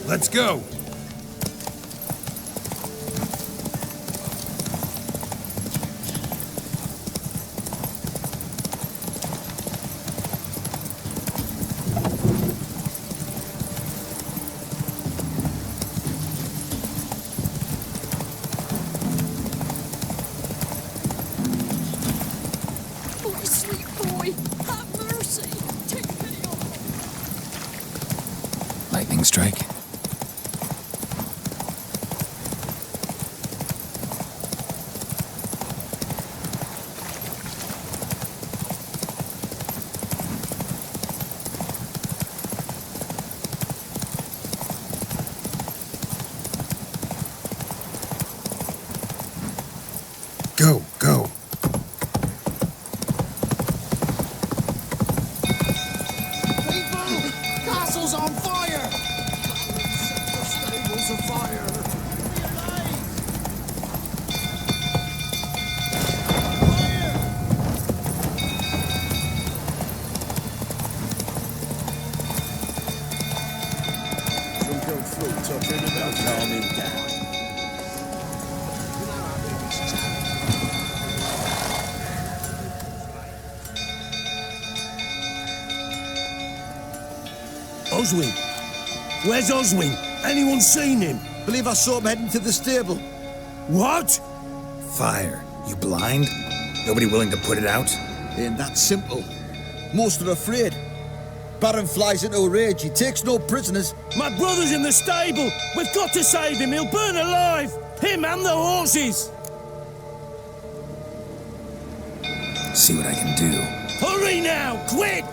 Let's go. Lightning strike. Go, go. Castle's on fire! The stable's afire! Some go through, talking about calming down. Oswin? Where's Oswin? Anyone seen him? Believe I saw him heading to the stable. What? Fire. You blind? Nobody willing to put it out? Ain't that simple. Most are afraid. Baron flies into a rage. He takes no prisoners. My brother's in the stable. We've got to save him. He'll burn alive. Him and the horses. See what I can do. Hurry now, quick!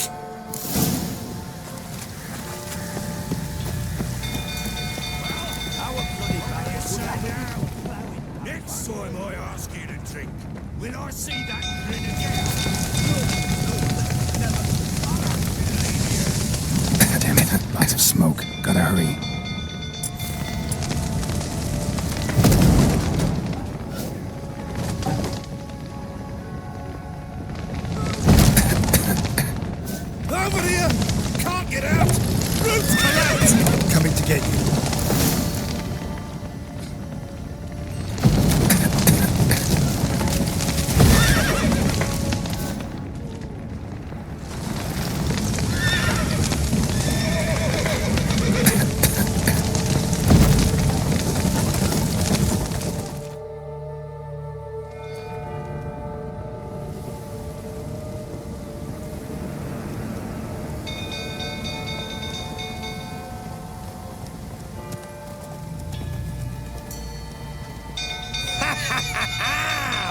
Next time I ask you to drink, when I see that grenadier... Damn it. Lots of smoke. Gotta hurry. Over here! Can't get out! Roof's collapsed! Coming to get you.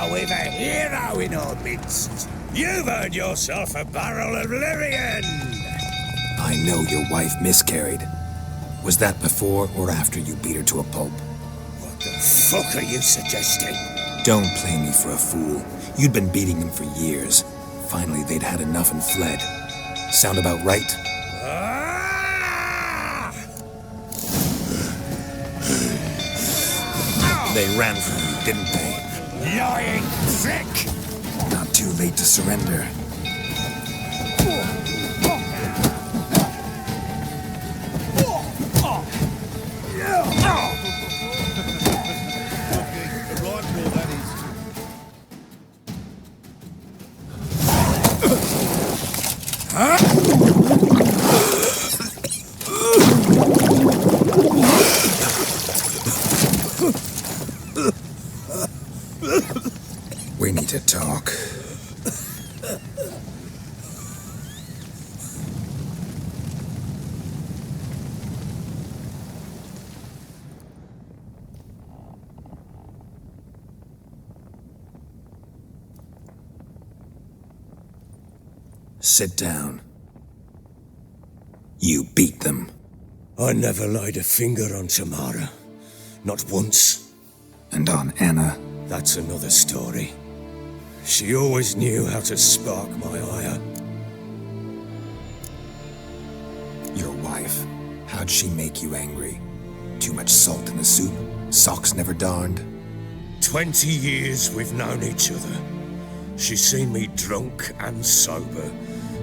We've a hero in our midst. You've earned yourself a barrel of Lyrian. I know your wife miscarried. Was that before or after you beat her to a pulp? What the fuck are you suggesting? Don't play me for a fool. You'd been beating them for years. Finally, they'd had enough and fled. Sound about right? Ah! They ran from you, didn't they? Lying prick! Not too late to surrender. We need to talk. Sit down. You beat them. I never laid a finger on Tamara. Not once. And on Anna. That's another story. She always knew how to spark my ire. Your wife. How'd she make you angry? Too much salt in the soup? Socks never darned? 20 years we've known each other. She's seen me drunk and sober.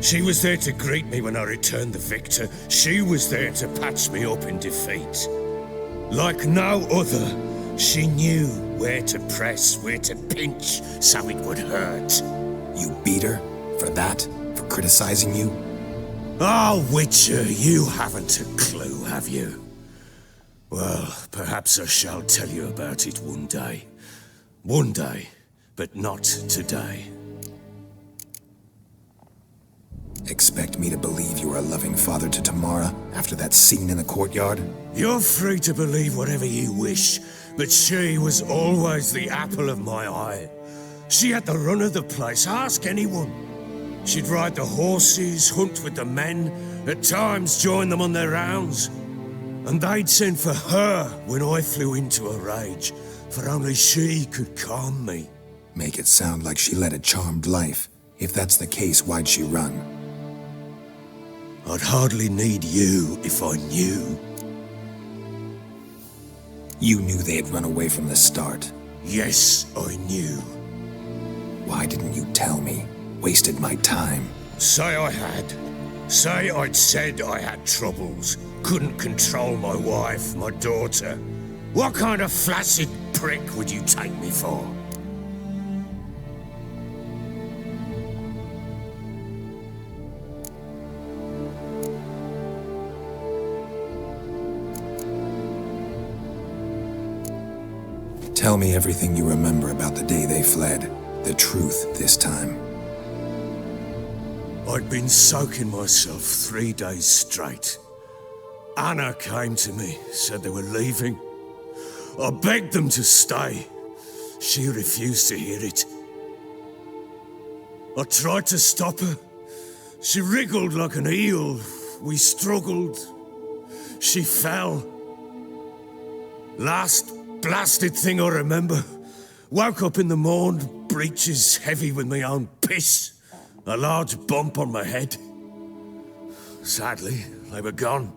She was there to greet me when I returned the victor. She was there to patch me up in defeat. Like no other, she knew where to press, where to pinch, so it would hurt. You beat her? For that? For criticizing you? Oh, Wicher, you haven't a clue, have you? Well, perhaps I shall tell you about it one day. One day, but not today. Expect me to believe you are a loving father to Tamara after that scene in the courtyard? You're free to believe whatever you wish, but she was always the apple of my eye. She had the run of the place, ask anyone. She'd ride the horses, hunt with the men, at times join them on their rounds. And they'd send for her when I flew into a rage, for only she could calm me. Make it sound like she led a charmed life. If that's the case, why'd she run? I'd hardly need you if I knew. You knew they had run away from the start. Yes, I knew. Why didn't you tell me? Wasted my time. Say I had. Say I'd said I had troubles. Couldn't control my wife, my daughter. What kind of flaccid prick would you take me for? Tell me everything you remember about the day they fled. The truth this time. I'd been soaking myself 3 days straight. Anna came to me, said they were leaving. I begged them to stay. She refused to hear it. I tried to stop her. She wriggled like an eel. We struggled. She fell. Last blasted thing I remember. Woke up in the morn, breeches heavy with my own piss. A large bump on my head. Sadly, they were gone.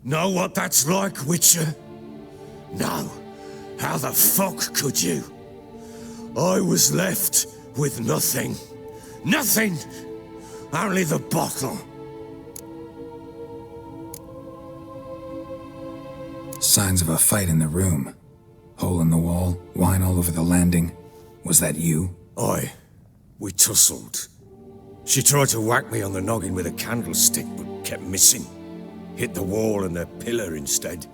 Know what that's like, Wicher? No. How the fuck could you? I was left with nothing. Nothing! Only the bottle. Signs of a fight in the room. Hole in the wall, wine all over the landing. Was that you? Aye. We tussled. She tried to whack me on the noggin with a candlestick, but kept missing. Hit the wall and the pillar instead.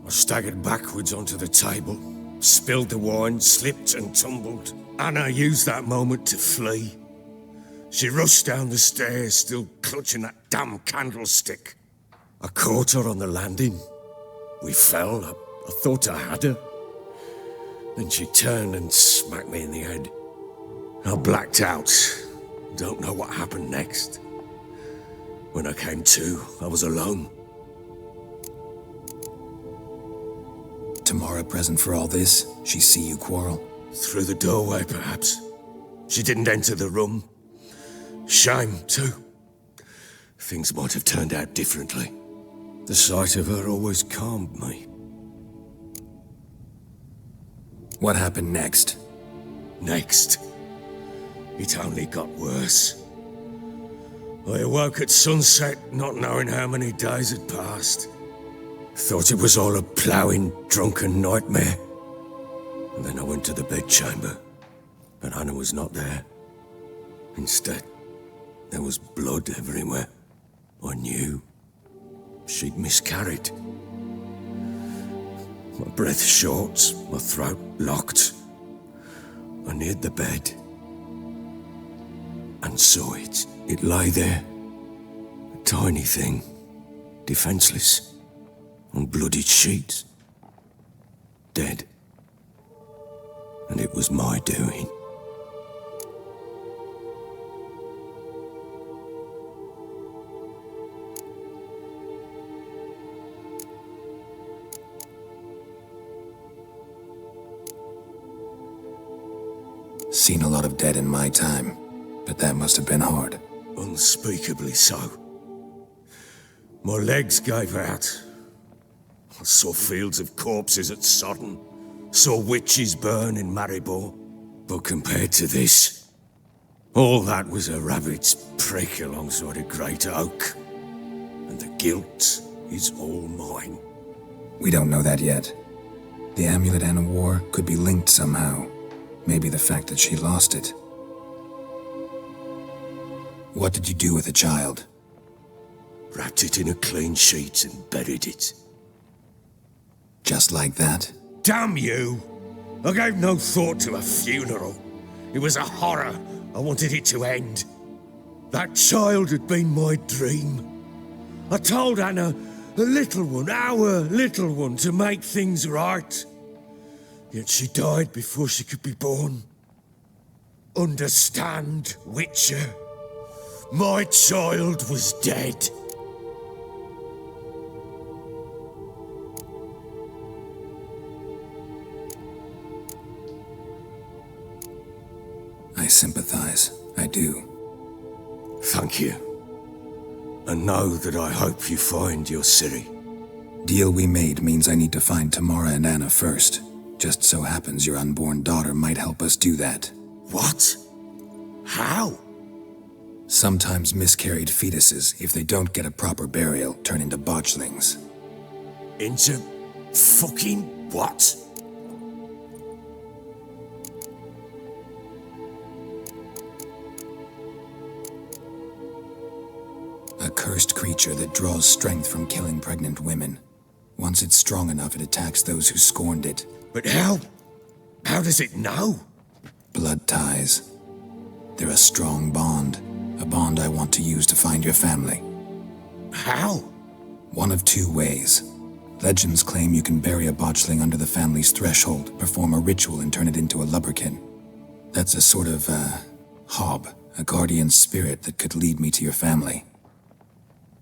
I staggered backwards onto the table, spilled the wine, slipped and tumbled. Anna used that moment to flee. She rushed down the stairs, still clutching that damn candlestick. I caught her on the landing. We fell. I thought I had her. Then she turned and smacked me in the head. I blacked out. Don't know what happened next. When I came to, I was alone. Tamara present for all this? She see you quarrel? Through the doorway, perhaps. She didn't enter the room. Shame, too. Things might have turned out differently. The sight of her always calmed me. What happened next? Next, it only got worse. I awoke at sunset, not knowing how many days had passed. Thought it was all a ploughing, drunken nightmare. And then I went to the bedchamber, but Anna was not there. Instead, there was blood everywhere. I knew she'd miscarried. My breath short, my throat locked. I neared the bed and saw it. It lay there, a tiny thing, defenseless, on bloodied sheets, dead. And it was my doing. Seen a lot of dead in my time, but that must have been hard. Unspeakably so. My legs gave out. I saw fields of corpses at Sodden. Saw witches burn in Maribor. But compared to this, All that was a rabbit's prick alongside a great oak. And the guilt is all mine. We don't know that yet. The amulet Anna wore could be linked somehow. Maybe the fact that she lost it. What did you do with the child? Wrapped it in a clean sheet and buried it. Just like that? Damn you! I gave no thought to a funeral. It was a horror. I wanted it to end. That child had been my dream. I told Anna, a little one, our little one, to make things right. Yet she died before she could be born. Understand, Wicher? My child was dead. I sympathize. I do. Thank you. And know that I hope you find your Ciri. Deal we made means I need to find Tamara and Anna first. Just so happens your unborn daughter might help us do that. What? How? Sometimes miscarried fetuses, if they don't get a proper burial, turn into botchlings. Into fucking what? A cursed creature that draws strength from killing pregnant women. Once it's strong enough, it attacks those who scorned it. But how? How does it know? Blood ties. They're a strong bond. A bond I want to use to find your family. How? One of two ways. Legends claim you can bury a botchling under the family's threshold, perform a ritual, and turn it into a Lubberkin. That's a sort of, hob, a guardian spirit that could lead me to your family.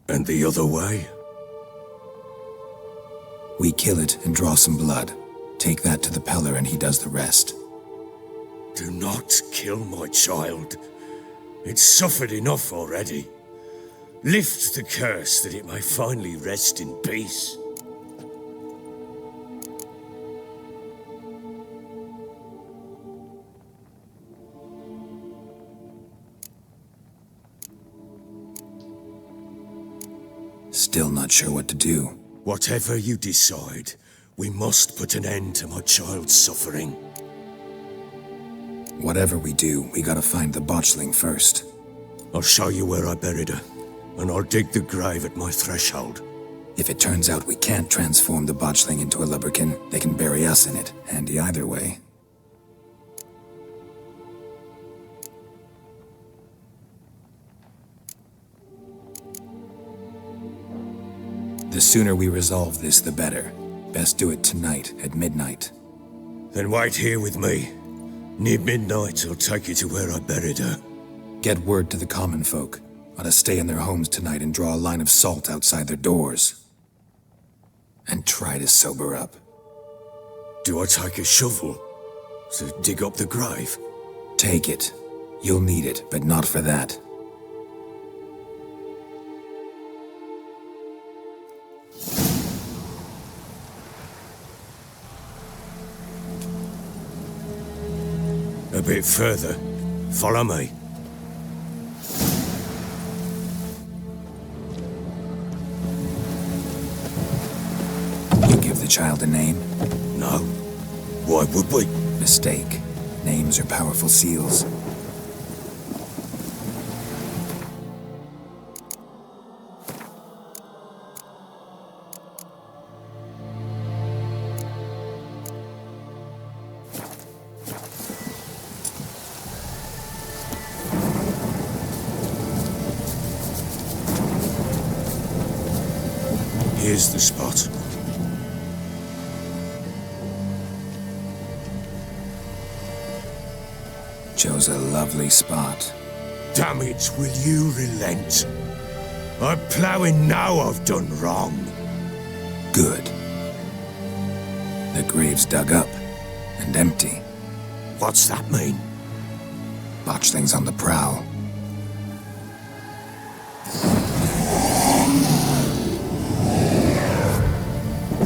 And the other way? We kill it and draw some blood. Take that to the Peller and he does the rest. Do not kill my child. It's suffered enough already. Lift the curse that it may finally rest in peace. Still not sure what to do. Whatever you decide, we must put an end to my child's suffering. Whatever we do, we gotta find the botchling first. I'll show you where I buried her, and I'll dig the grave at my threshold. If it turns out we can't transform the botchling into a Lubberkin, they can bury us in it. Handy either way. The sooner we resolve this, the better. Best do it tonight, at midnight. Then wait here with me. Near midnight, I'll take you to where I buried her. Get word to the common folk. Ought to stay in their homes tonight and draw a line of salt outside their doors. And try to sober up. Do I take a shovel to dig up the grave? Take it. You'll need it, but not for that. A bit further. Follow me. You give the child a name? No. Why would we? Mistake. Names are powerful seals. Here's the spot. Chose a lovely spot. Damn it, will you relent? I'm ploughing now I've done wrong. Good. The grave's dug up and empty. What's that mean? Botchling's on the prowl.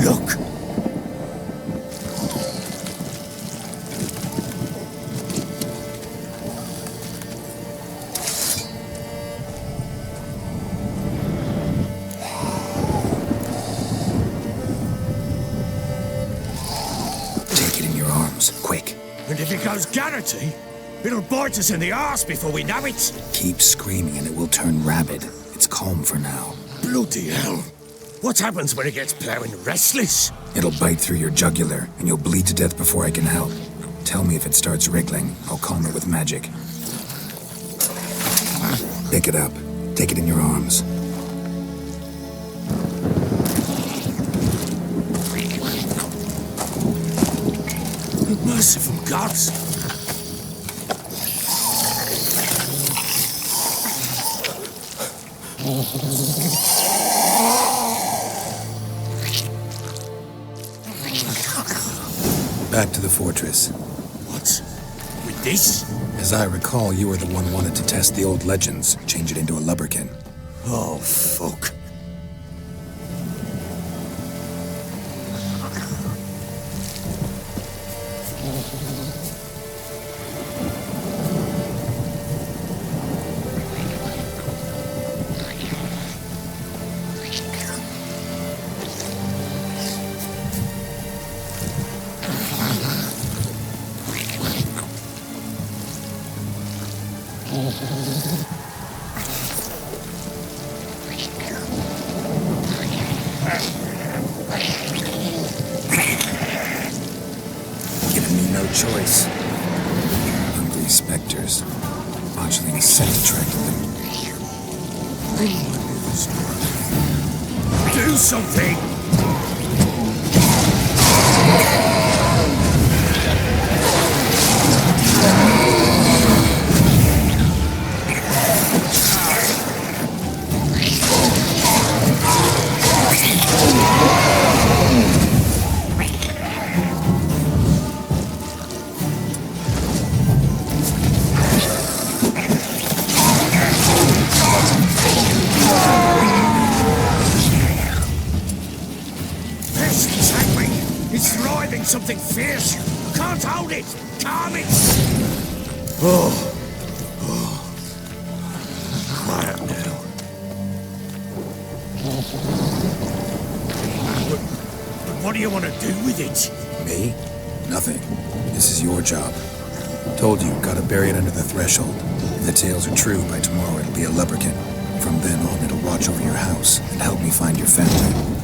Look! And if it goes Garrity, it'll bite us in the arse before we know it. Keep screaming and it will turn rabid. It's calm for now. Bloody hell. What happens when it gets plowing restless? It'll bite through your jugular, and you'll bleed to death before I can help. Tell me if it starts wriggling. I'll calm it with magic. Pick it up. Take it in your arms. Merciful gods. Back to the fortress. What? With this? As I recall, you were the one wanted to test the old legends, change it into a Lubberkin. Oh, fuck. Giving me no choice. Hungry specters. Botchling scent attracted them. Do something! It's writhing something fierce. Can't hold it. Calm it. Oh. Quiet now. But what do you want to do with it? Me? Nothing. This is your job. Told you, gotta bury it under the threshold. If the tales are true, by tomorrow it'll be a Lubberkin. From then on, it'll watch over your house and help me find your family.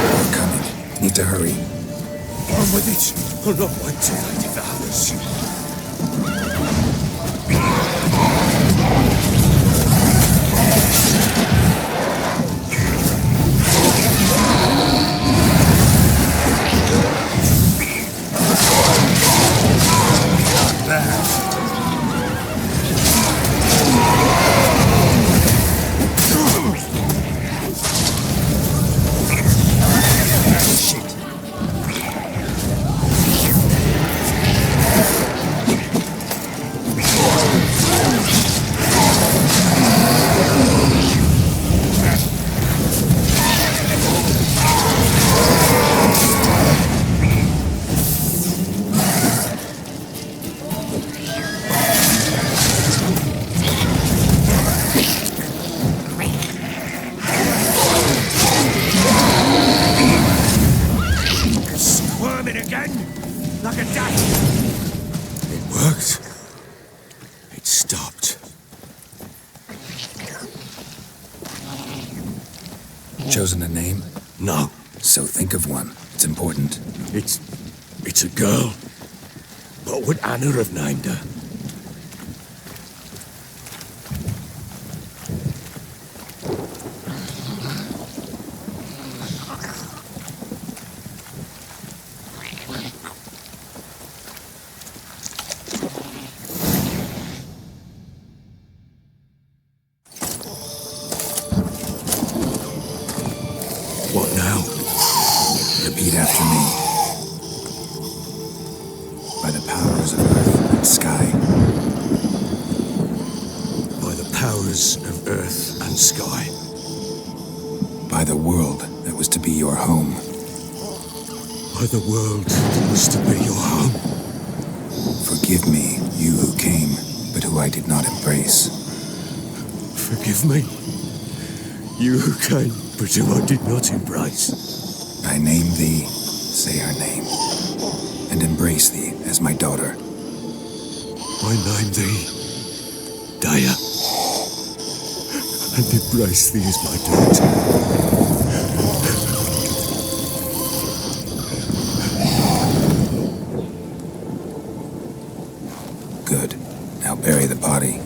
We're coming. Need to hurry. On with it. I'll not wait till they devour us. Like a duck. It worked. It stopped. Chosen a name? No. So think of one. It's important. It's a girl. What would Anna have named her? What now? Repeat after me. By the powers of earth and sky. By the powers of earth and sky. By the world that was to be your home. By by the world that was to be your home. Forgive me, you who came, but who I did not embrace. Forgive me, you who came, but who I did not embrace. I name thee, say her name, and embrace thee as my daughter. I name thee, Daya, and embrace thee as my daughter. Good. Now bury the body.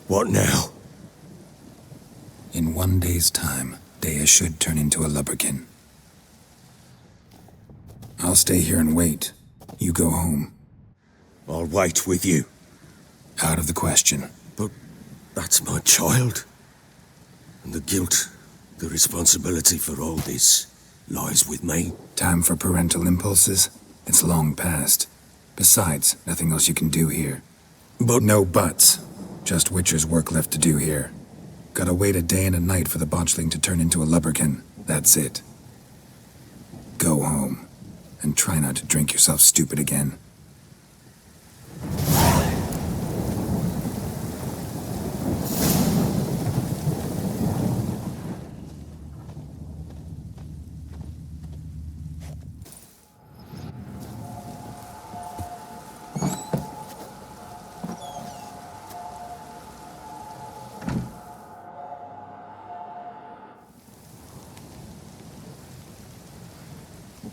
What now? In 1 day's time, Daya should turn into a Lubberkin. I'll stay here and wait. You go home. I'll wait with you. Out of the question. But that's my child. And the guilt, the responsibility for all this lies with me. Time for parental impulses? It's long past. Besides, nothing else you can do here. But No buts. Just Wicher's work left to do here. Gotta wait a day and a night for the botchling to turn into a Lubberkin. That's it. Go home. And try not to drink yourself stupid again.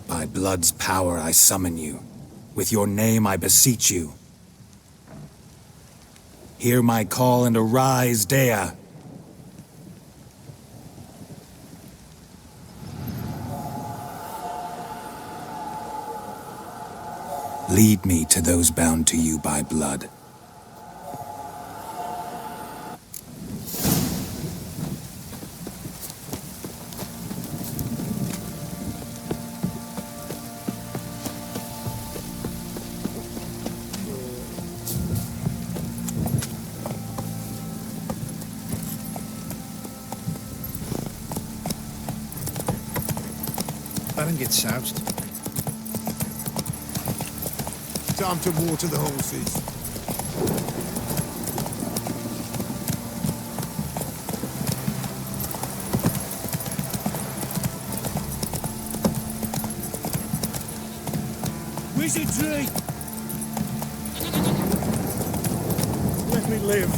By blood's power I summon you. With your name I beseech you. Hear my call and arise, Daya. Lead me to those bound to you by blood. Let him get soused. Time to water the horses. Wizard tree! Let me live.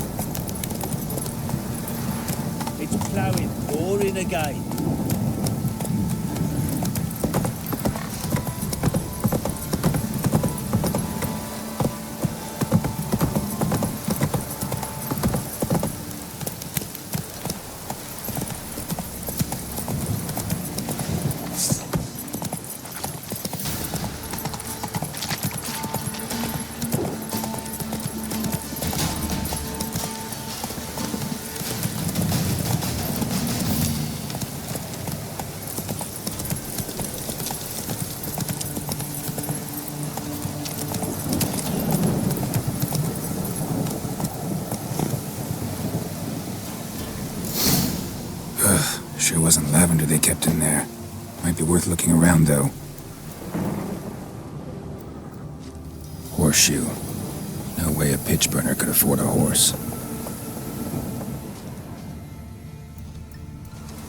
It's ploughing, pouring again. Sure wasn't lavender they kept in there. Might be worth looking around, though. Horseshoe. No way a pitch burner could afford a horse.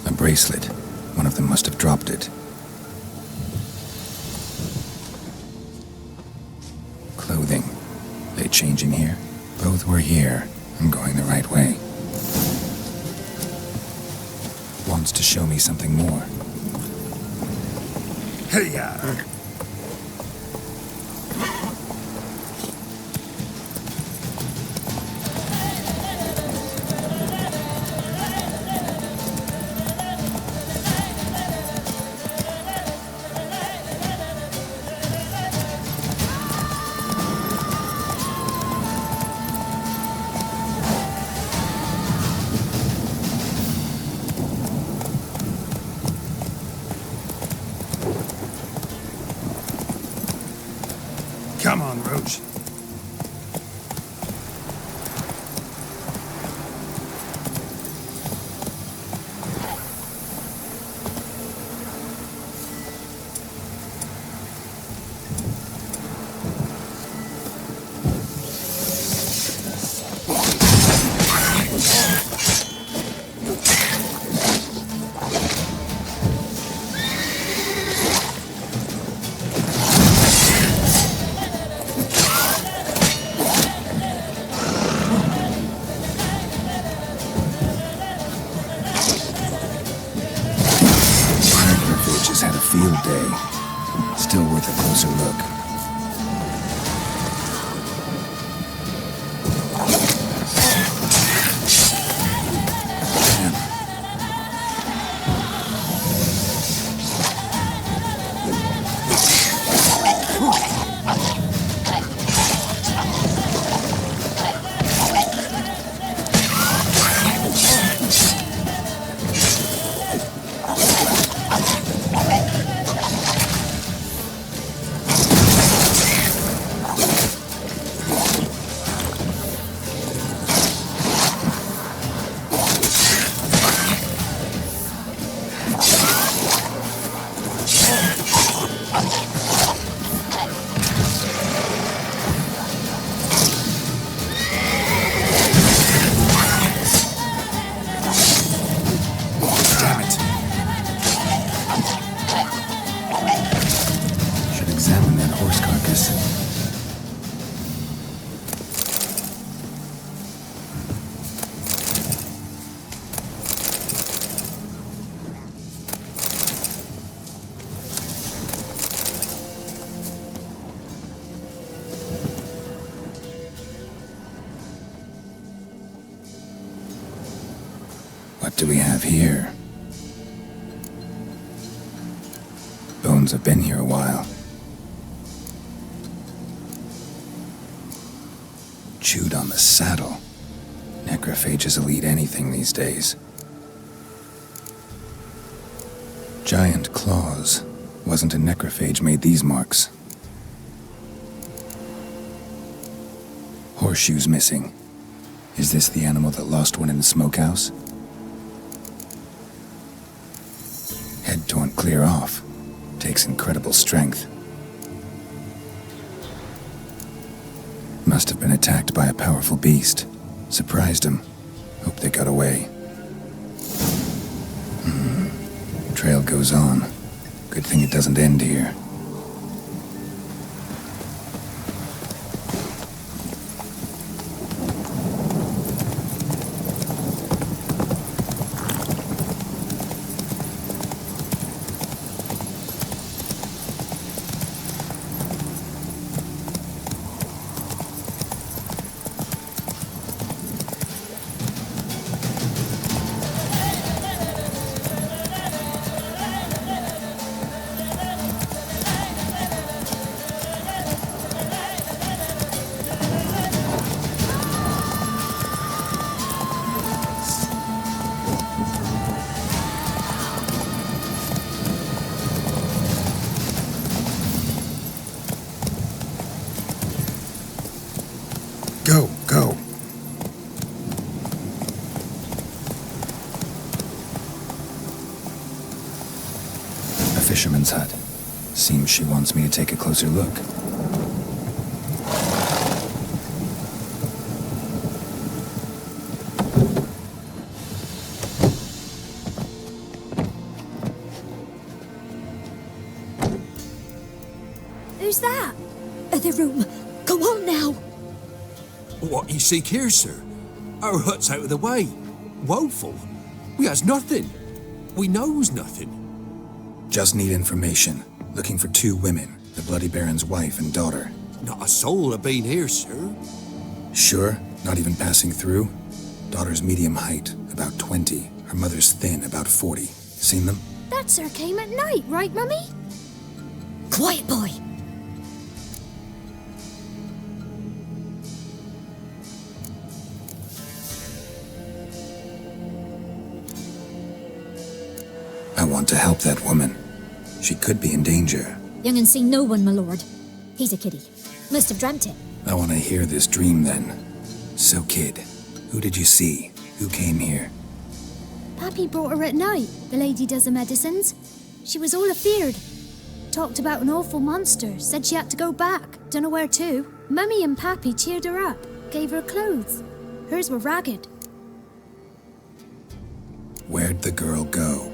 A bracelet. One of them must have dropped it. Clothing. They change in here? Both were here. I'm going the right way. Wants to show me something more. Hey-ya! Come on, Roach. Had a field day. Still worth a closer look. What do we have here? Bones have been here a while. Chewed on the saddle. Necrophages will eat anything these days. Giant claws. Wasn't a necrophage made these marks. Horseshoes missing. Is this the animal that lost one in the smokehouse? Head torn clear off. Takes incredible strength. Must have been attacked by a powerful beast. Surprised him. Hope they got away. Trail goes on. Good thing it doesn't end here. Go, go. A fisherman's hut. Seems she wants me to take a closer look. Who's that? The room. Go on now. What you seek here, sir? Our hut's out of the way. Woeful. We has nothing. We knows nothing. Just need information. Looking for 2 women. The Bloody Baron's wife and daughter. Not a soul have been here, sir. Sure? Not even passing through? Daughter's medium height, about 20. Her mother's thin, about 40. Seen them? That sir came at night, right, Mummy? Quiet, boy. I want to help that woman. She could be in danger. Young and see no one, my lord. He's a kiddie. Must have dreamt it. I want to hear this dream then. So, kid, who did you see? Who came here? Pappy brought her at night, the lady does the medicines. She was all afeared. Talked about an awful monster, said she had to go back, dunno where to. Mummy and Pappy cheered her up, gave her clothes. Hers were ragged. Where'd the girl go?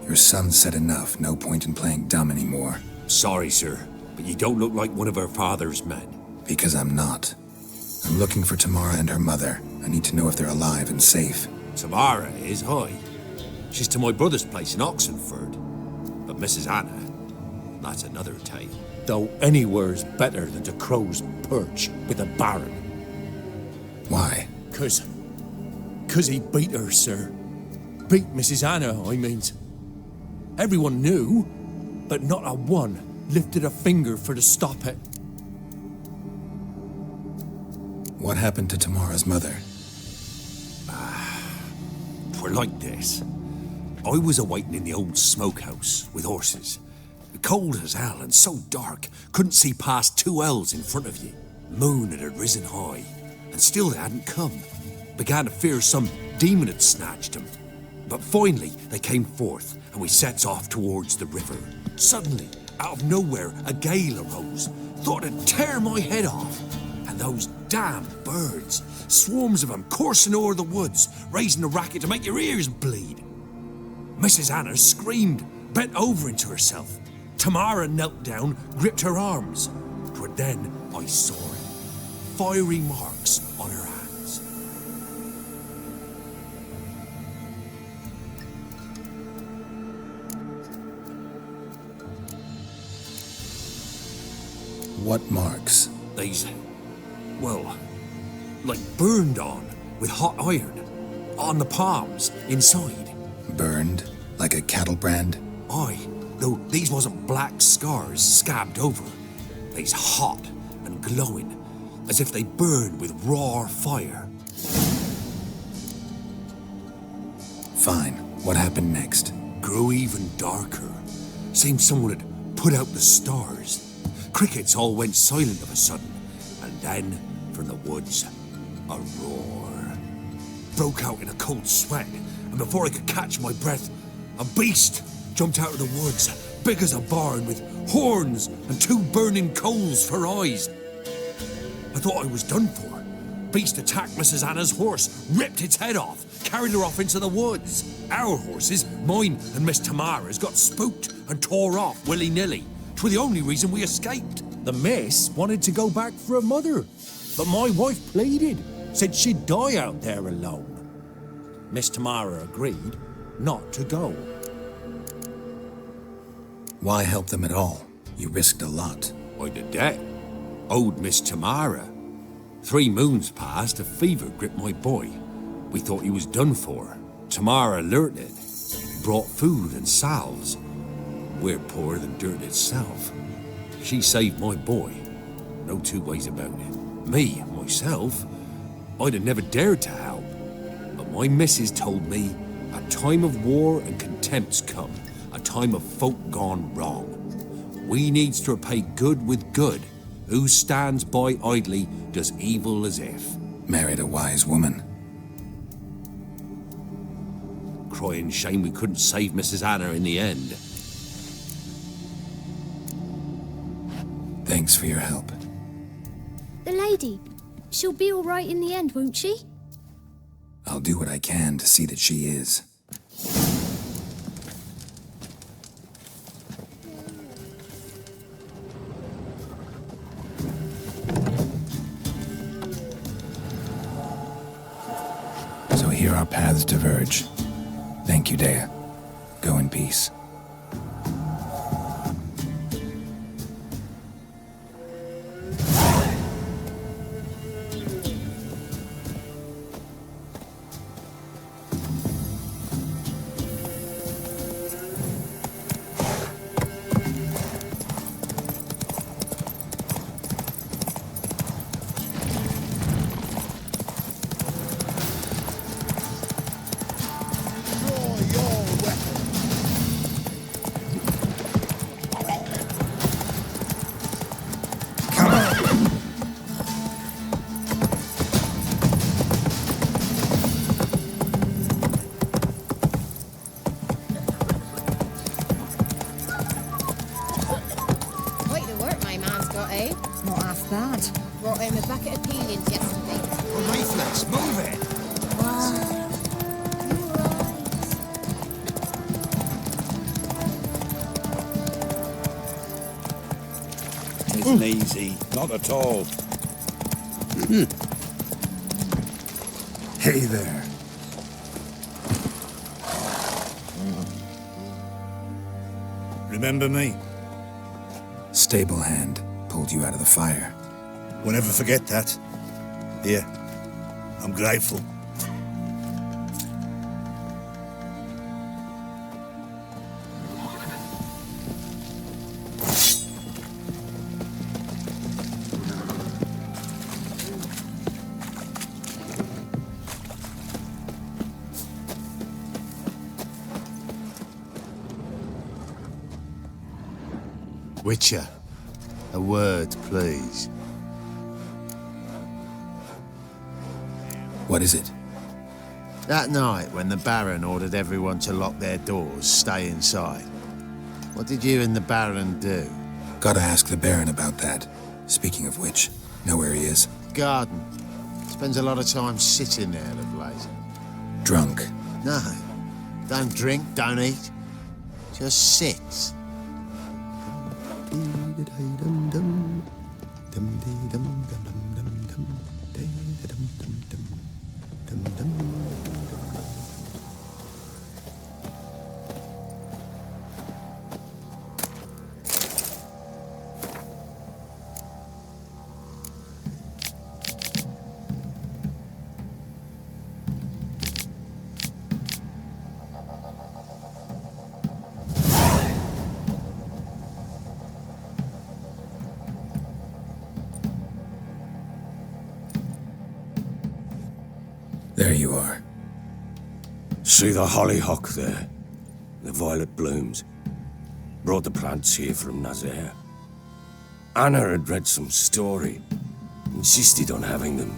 Your son said enough, no point in playing dumb anymore. Sorry, sir, but you don't look like one of her father's men. Because I'm not. I'm looking for Tamara and her mother. I need to know if they're alive and safe. Tamara is, aye. She's to my brother's place in Oxenford. But Mrs. Anna, that's another tale. Though anywhere's better than to Crow's Perch with a baron. Why? 'Cause he beat her, sir. Beat Mrs. Anna, I means. Everyone knew, but not a one lifted a finger for to stop it. What happened to Tamara's mother? Twere like this. I was awaiting in the old smokehouse with horses. Cold as hell and so dark, couldn't see past 2 ells in front of you. Moon had risen high, and still they hadn't come. Began to fear some demon had snatched them. But finally they came forth, and we sets off towards the river. Suddenly, out of nowhere, a gale arose. Thought it'd tear my head off. And those damn birds, swarms of them coursing o'er the woods, raising a racket to make your ears bleed. Mrs. Anna screamed, bent over into herself. Tamara knelt down, gripped her arms. 'Twere then I saw it. Fiery marks on her hands. What marks? These, well, like burned on with hot iron. On the palms, inside. Burned? Like a cattle brand? Aye, though these wasn't black scars scabbed over. They's hot and glowing, as if they burned with raw fire. Fine. What happened next? Grew even darker. Seemed someone had put out the stars. Crickets all went silent of a sudden, and then, from the woods, a roar. Broke out in a cold sweat, and before I could catch my breath, a beast jumped out of the woods, big as a barn, with horns and 2 burning coals for eyes. I thought I was done for. Beast attacked Mrs. Anna's horse, ripped its head off, carried her off into the woods. Our horses, mine and Miss Tamara's, got spooked and tore off willy-nilly. 'Twere the only reason we escaped. The miss wanted to go back for her mother, but my wife pleaded, said she'd die out there alone. Miss Tamara agreed not to go. Why help them at all? You risked a lot. I'd a debt. Owed Miss Tamara. 3 moons passed, a fever gripped my boy. We thought he was done for. Tamara learnt it. Brought food and salves. We're poorer than dirt itself. She saved my boy. No 2 ways about it. Me, myself, I'd have never dared to help. But my missus told me a time of war and contempt's come. A time of folk gone wrong. We needs to repay good with good. Who stands by idly does evil as if. Married a wise woman. Crying shame we couldn't save Mrs. Anna in the end. Thanks for your help. The lady, she'll be all right in the end, won't she? I'll do what I can to see that she is. So here our paths diverge. Thank you, Dea. Go in peace. bad. Brought home a bucket of peelings yesterday. Oh, leaflets, move it! Isn't easy. Not at all. Hey there. Remember me? Stable hand pulled you out of the fire. We'll never forget that. Here, I'm grateful. Wicher, a word, please. What is it? That night when the Baron ordered everyone to lock their doors, stay inside, what did you and the Baron do? Gotta ask the Baron about that. Speaking of which, know where he is? Garden. Spends a lot of time sitting there of late. Drunk. No, don't drink, don't eat. Just sits. There you are. See the hollyhock there? The violet blooms. Brought the plants here from Nazaire. Anna had read some story. Insisted on having them.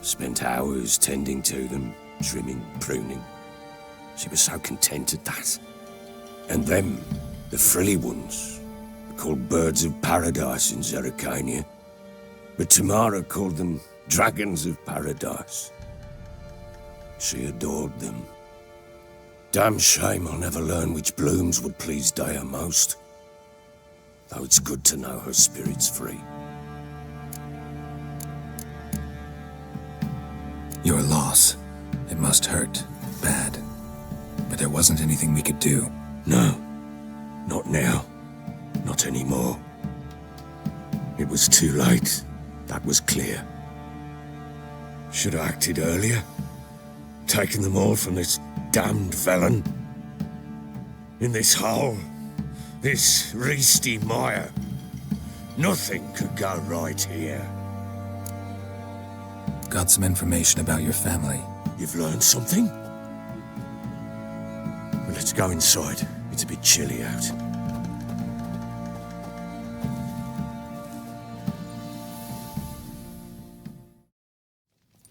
Spent hours tending to them, trimming, pruning. She was so content at that. And them, the frilly ones, are called birds of paradise in Zerrikania. But Tamara called them dragons of paradise. She adored them. Damn shame I'll never learn which blooms would please Dea most. Though it's good to know her spirit's free. Your loss. It must hurt. Bad. But there wasn't anything we could do. No. Not now. Not anymore. It was too late. That was clear. Should have acted earlier. Taken them all from this damned felon. In this hole. This reesty mire. Nothing could go right here. Got some information about your family. You've learned something? Well, let's go inside. It's a bit chilly out.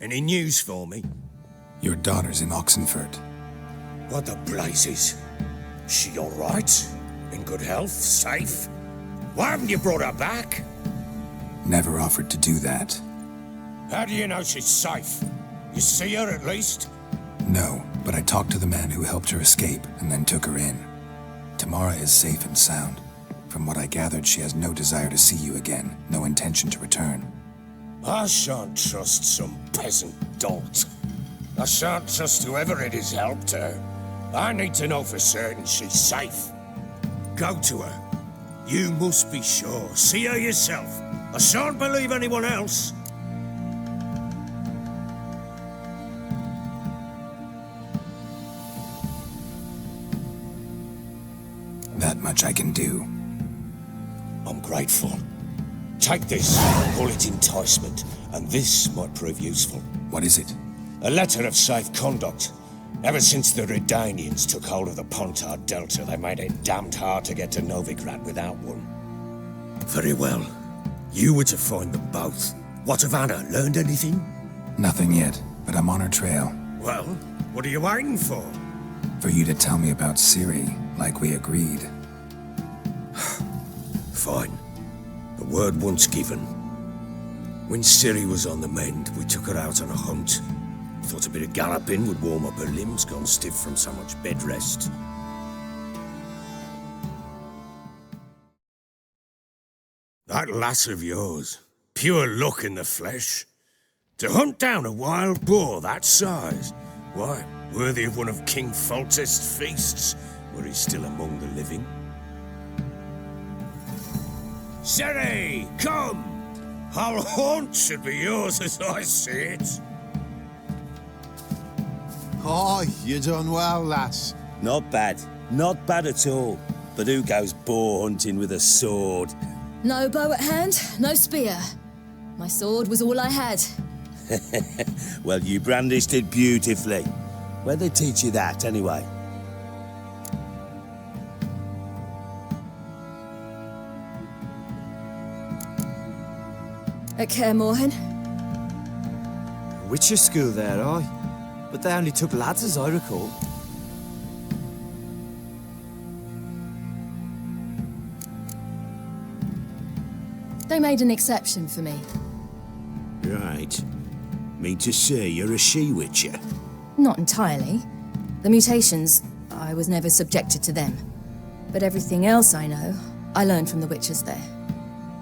Any news for me? Your daughter's in Oxenfurt. What the blazes? She all right? In good health? Safe? Why haven't you brought her back? Never offered to do that. How do you know she's safe? You see her at least? No, but I talked to the man who helped her escape and then took her in. Tamara is safe and sound. From what I gathered, she has no desire to see you again, no intention to return. I shan't trust some peasant dolt. I shan't trust whoever it is helped her. I need to know for certain she's safe. Go to her. You must be sure. See her yourself. I shan't believe anyone else. That much I can do. I'm grateful. Take this, call it enticement, and this might prove useful. What is it? A letter of safe conduct. Ever since the Redanians took hold of the Pontard Delta, they made it damned hard to get to Novigrad without one. Very well. You were to find them both. What of Anna? Learned anything? Nothing yet, but I'm on her trail. Well, what are you waiting for? For you to tell me about Ciri, like we agreed. Fine. The word once given, When Ciri was on the mend, we took her out on a hunt. Thought a bit of galloping would warm up her limbs, gone stiff from so much bed rest. That lass of yours, pure luck in the flesh. To hunt down a wild boar that size, why, worthy of one of King Foltest's feasts, were he still among the living. Ciri, come! Our haunt should be yours as I see it. Oh, you done well, lass. Not bad. Not bad at all. But who goes boar hunting with a sword? No bow at hand, no spear. My sword was all I had. Well, you brandished it beautifully. Where'd they teach you that, anyway? At Kaer Morhen. Wicher school there, aye. But they only took lads, as I recall. They made an exception for me. Right. Mean to say you're a she-witcher? Not entirely. The mutations, I was never subjected to them. But everything else I know, I learned from the witches there.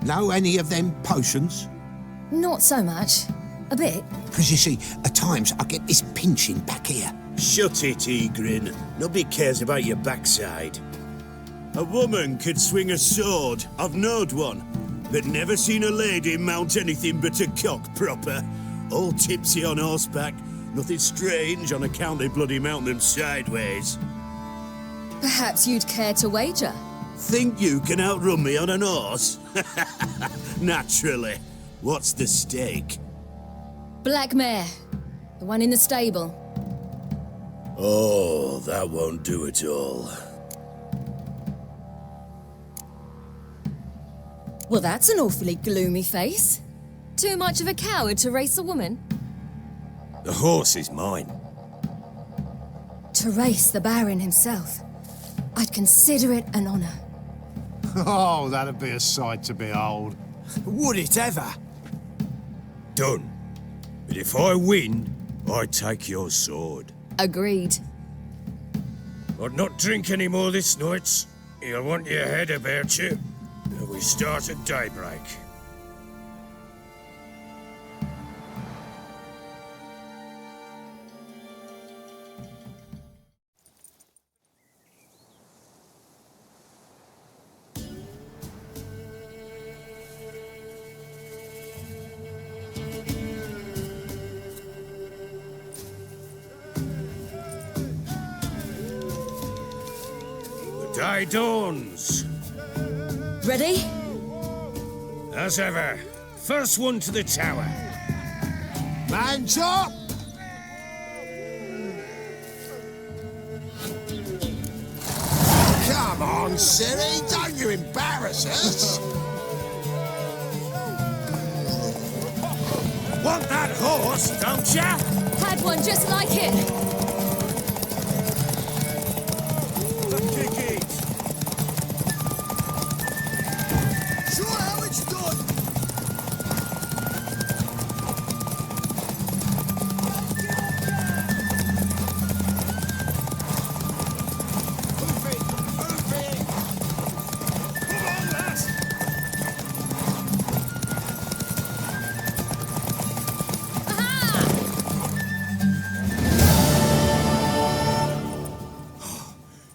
Know any of them potions? Not so much. A bit. Because you see, at times I get this pinching back here. Shut it, Egrin. Nobody cares about your backside. A woman could swing a sword. I've knowed one. But never seen a lady mount anything but a cock proper. All tipsy on horseback. Nothing strange on account they bloody mount them sideways. Perhaps you'd care to wager? Think you can outrun me on an horse? Naturally. What's the stake? Black mare. The one in the stable. Oh, that won't do at all. Well, that's an awfully gloomy face. Too much of a coward to race a woman? The horse is mine. To race the Baron himself. I'd consider it an honor. Oh, that'd be a sight to behold. Would it ever? Done. But if I win, I take your sword. Agreed. I'd not drink any more this night. You'll want your head about you. We start at daybreak. The day dawns. Ready? As ever, first one to the tower. Man's up! Come on, Ciri, don't you embarrass us! Want that horse, don't ya? Had one just like it. Kick it. Sure how it's done.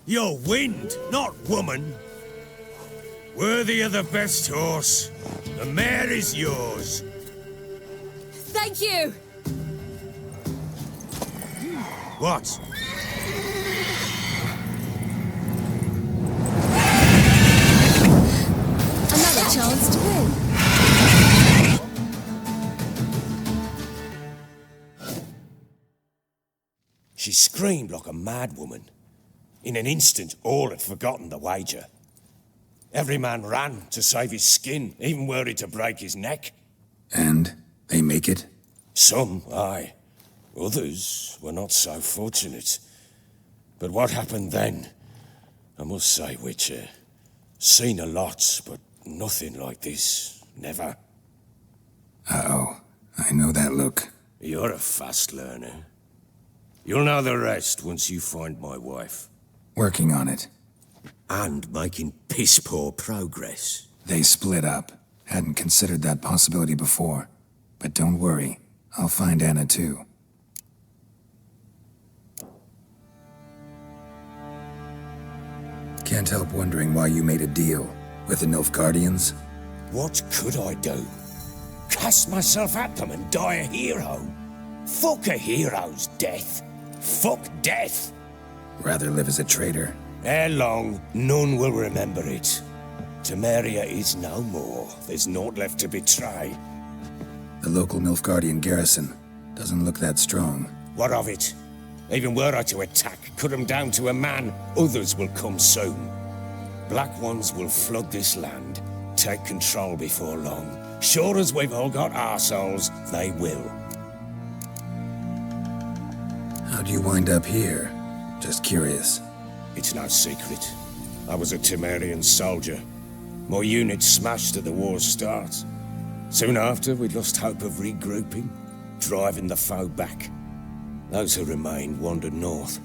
You're wind, not woman. Worthy of the best horse. The mare is yours. Thank you. What? Another chance to win. She screamed like a mad woman. In an instant, all had forgotten the wager. Every man ran to save his skin, even were it to break his neck. And they make it? Some, aye. Others were not so fortunate. But what happened then? I must say, Wicher, seen a lot, but nothing like this. Never. Uh-oh. I know that look. You're a fast learner. You'll know the rest once you find my wife. Working on it. And making piss-poor progress. They split up. Hadn't considered that possibility before. But don't worry. I'll find Anna too. Can't help wondering why you made a deal with the Nilfgaardians. What could I do? Cast myself at them and die a hero? Fuck a hero's death. Fuck death. Rather live as a traitor. Ere long, none will remember it. Temeria is no more. There's naught left to betray. The local Nilfgaardian garrison doesn't look that strong. What of it? Even were I to attack, cut them down to a man, others will come soon. Black ones will flood this land, take control before long. Sure as we've all got arseholes, they will. How'd you wind up here? Just curious. It's no secret. I was a Temerian soldier. My unit smashed at the war's start. Soon after, we'd lost hope of regrouping, driving the foe back. Those who remained wandered north.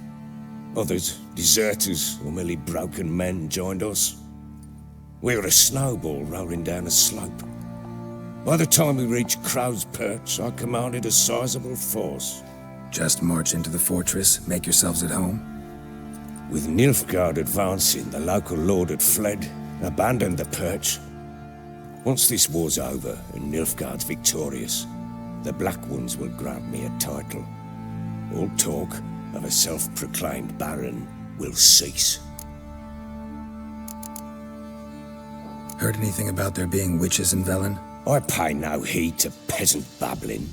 Others, deserters or merely broken men, joined us. We were a snowball rolling down a slope. By the time we reached Crow's Perch, I commanded a sizable force. Just march into the fortress, make yourselves at home? With Nilfgaard advancing, the local lord had fled, abandoned the perch. Once this war's over and Nilfgaard's victorious, the Black Ones will grant me a title. All talk of a self-proclaimed baron will cease. Heard anything about there being witches in Velen? I pay no heed to peasant babbling.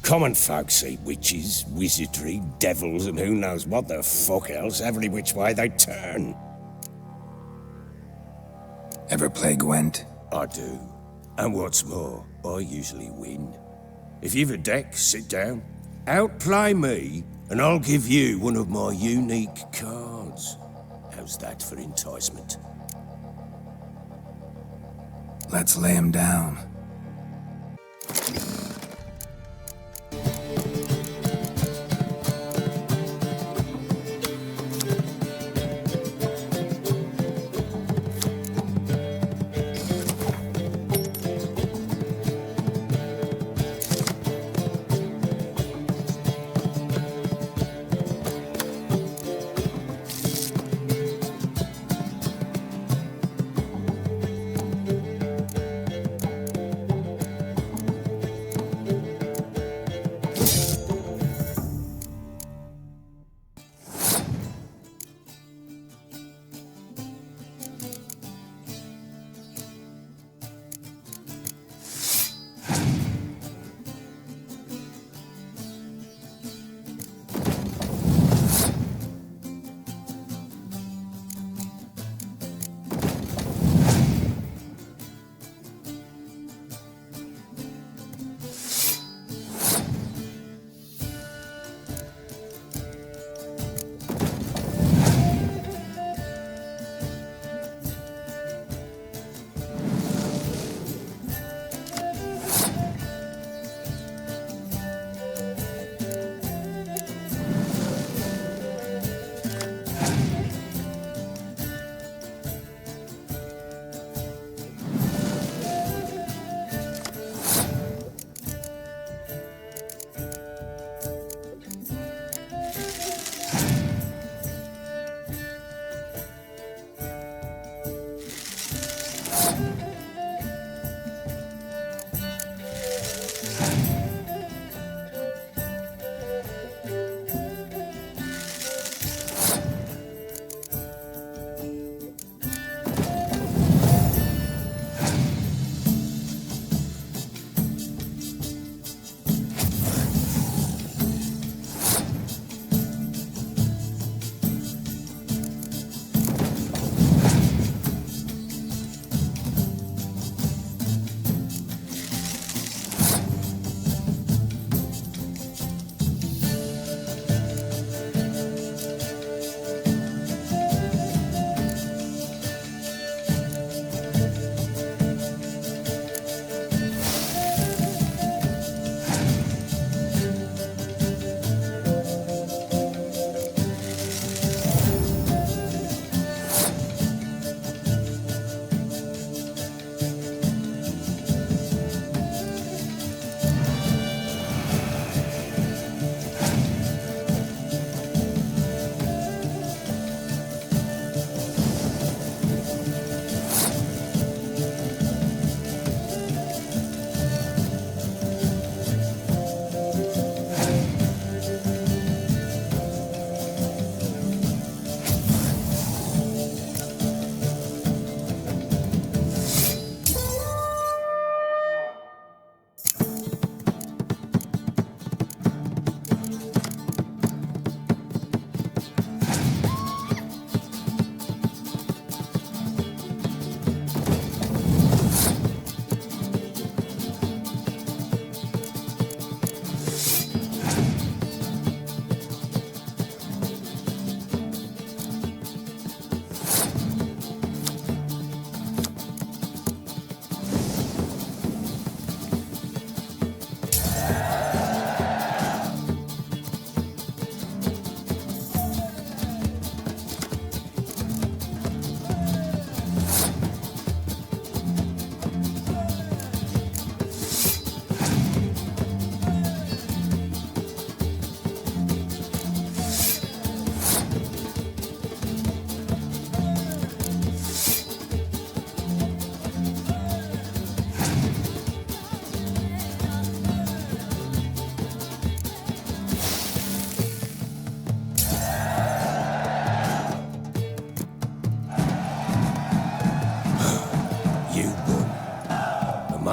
Common folk see witches, wizardry, devils, and who knows what the fuck else every which way they turn. Ever play Gwent? I do. And what's more, I usually win. If you've a deck, sit down. Outplay me, and I'll give you one of my unique cards. How's that for enticement? Let's lay him down.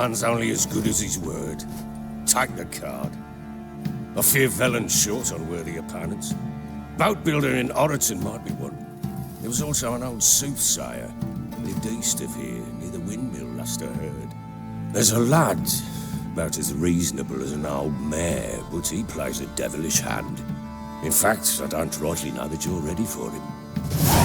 man's only as good as his word. Take the card. I fear Velen's short on worthy opponents. Boat builder in Oroton might be one. There was also an old soothsayer. Lived east of here, near the windmill, last I heard. There's a lad, about as reasonable as an old mare, but he plays a devilish hand. In fact, I don't rightly know that you're ready for him.